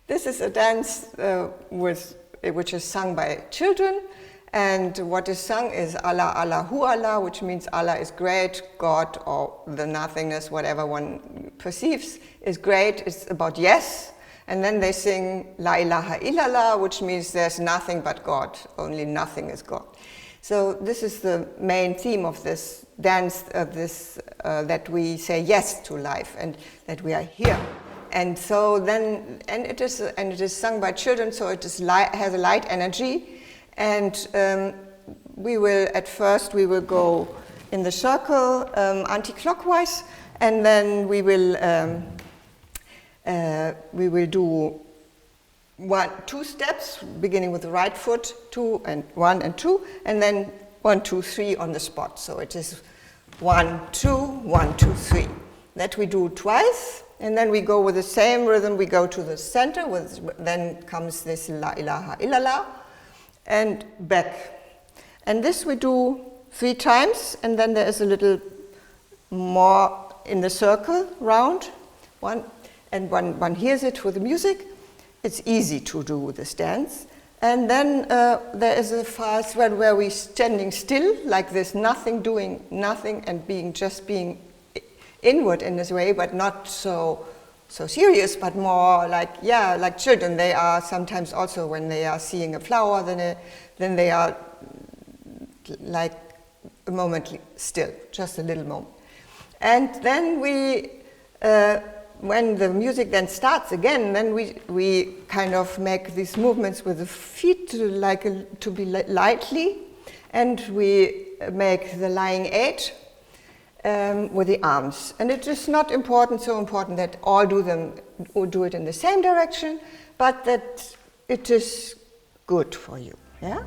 This is a dance which is sung by children, and what is sung is Allah, Allahu Allah, which means Allah is great, God or the nothingness, whatever one perceives, is great. It's about yes. And then they sing La ilaha illallah, which means there's nothing but God, only nothing is God. So this is the main theme of this dance, that we say yes to life and that we are here. And so then, and it is sung by children, so it is has a light energy. And we will go in the circle anti-clockwise, and then we will do 2 steps, beginning with the right foot, 2 and 1 and 2, and then 1, 2, 3 on the spot. So it is 1, 2, 1, 2, 3. That we do twice, and then we go with the same rhythm. We go to the center, then comes this La ilaha illallah, and back. And this we do 3 times, and then there is a little more in the circle round. And when one hears it with the music, it's easy to do this dance. And then there is a fast where we're standing still, like this, nothing, doing nothing, and just being inward in this way, but not so serious, but more like children. They are sometimes also, when they are seeing a flower, then they are like a moment still, just a little moment. And then when the music then starts again, then we kind of make these movements with the feet to be lightly, and we make the lying 8 with the arms. And it is not so important that all do it in the same direction, but that it is good for you. Yeah.